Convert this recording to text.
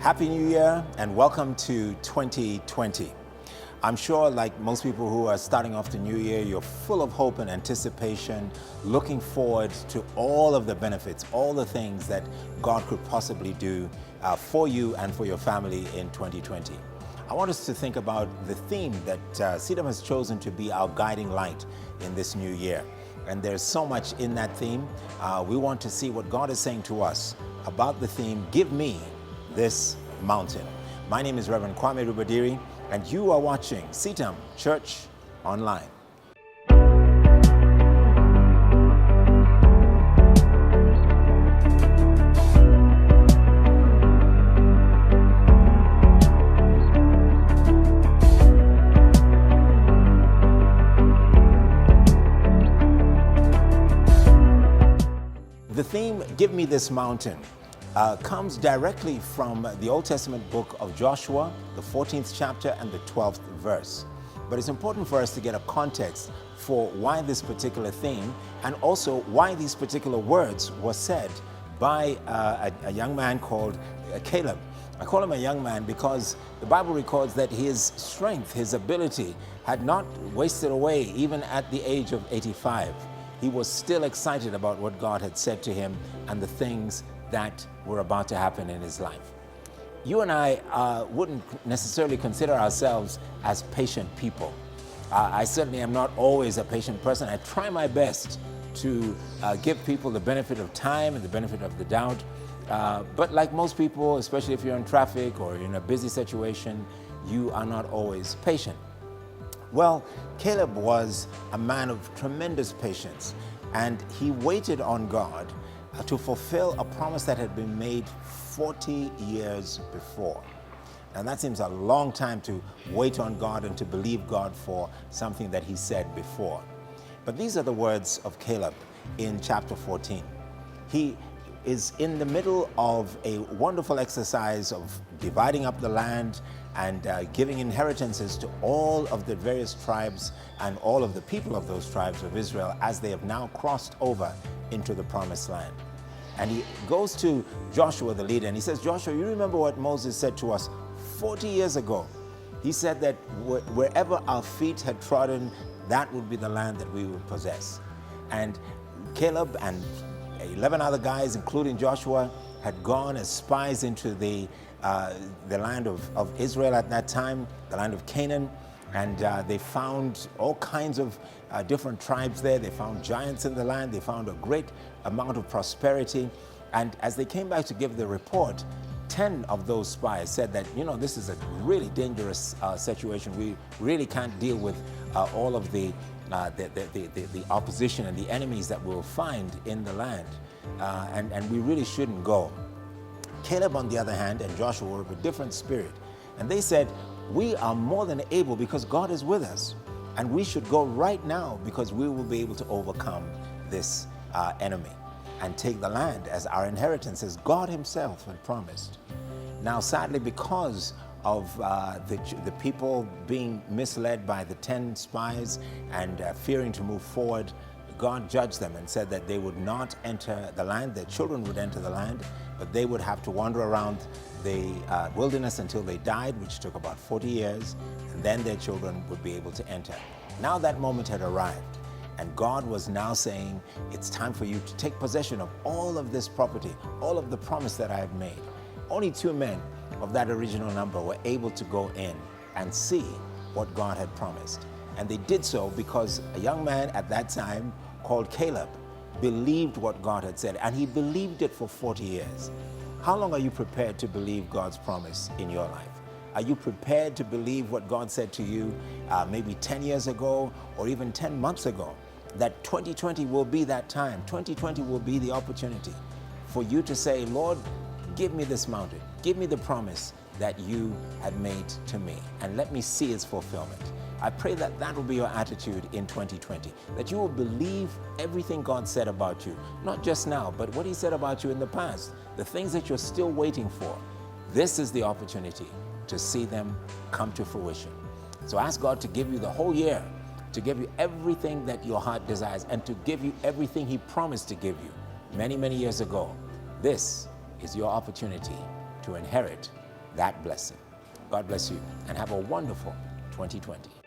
Happy New Year and welcome to 2020. I'm sure, like most people who are starting off the new year, you're full of hope and anticipation, looking forward to all of the benefits, all the things that God could possibly do for you and for your family in 2020. I want us to think about the theme that CITAM has chosen to be our guiding light in this new year. And there's so much in that theme. We want to see what God is saying to us about the theme, Give Me This Mountain. My name is Reverend Kwame Rubadiri, and you are watching CITAM Church Online. The theme, Give Me This Mountain, comes directly from the Old Testament book of Joshua, the 14th chapter and the 12th verse. But it's important for us to get a context for why this particular theme and also why these particular words were said by a young man called Caleb. I call him a young man because the Bible records that his strength, his ability, had not wasted away even at the age of 85. He was still excited about what God had said to him and the things that were about to happen in his life. You and I wouldn't necessarily consider ourselves as patient people. I certainly am not always a patient person. I try my best to give people the benefit of time and the benefit of the doubt. But like most people, especially if you're in traffic or in a busy situation, you are not always patient. Well, Caleb was a man of tremendous patience, and he waited on God to fulfill a promise that had been made 40 years before. And that seems a long time to wait on God and to believe God for something that he said before. But these are the words of Caleb in chapter 14. He is in the middle of a wonderful exercise of dividing up the land and giving inheritances to all of the various tribes and all of the people of those tribes of Israel as they have now crossed over into the promised land. And he goes to Joshua, the leader, and he says, Joshua, you remember what Moses said to us 40 years ago? He said that wherever our feet had trodden, that would be the land that we would possess. And Caleb and 11 other guys, including Joshua, had gone as spies into the land of Israel at that time, the land of Canaan, and they found all kinds of different tribes there. They found giants in the land. They found a great amount of prosperity. And as they came back to give the report, 10 of those spies said that, this is a really dangerous situation. We really can't deal with all of the opposition and the enemies that we'll find in the land. And we really shouldn't go. Caleb, on the other hand, and Joshua were of a different spirit. And they said, we are more than able because God is with us. And we should go right now because we will be able to overcome this enemy and take the land as our inheritance, as God himself had promised. Now, sadly, because of the people being misled by the 10 spies and fearing to move forward, God judged them and said that they would not enter the land. Their children would enter the land, but they would have to wander around the wilderness until they died, which took about 40 years, and then their children would be able to enter. Now that moment had arrived, and God was now saying, it's time for you to take possession of all of this property, all of the promise that I have made. Only 2 men of that original number were able to go in and see what God had promised. And they did so because a young man at that time called Caleb believed what God had said, and he believed it for 40 years. How long are you prepared to believe God's promise in your life? Are you prepared to believe what God said to you maybe 10 years ago or even 10 months ago? That 2020 will be that time. 2020 will be the opportunity for you to say, Lord, give me this mountain. Give me the promise that you had made to me, and let me see its fulfillment. I pray that that will be your attitude in 2020, that you will believe everything God said about you, not just now, but what he said about you in the past, the things that you're still waiting for. This is the opportunity to see them come to fruition. So ask God to give you the whole year, to give you everything that your heart desires, and to give you everything he promised to give you many, many years ago. This is your opportunity to inherit that blessing. God bless you and have a wonderful 2020.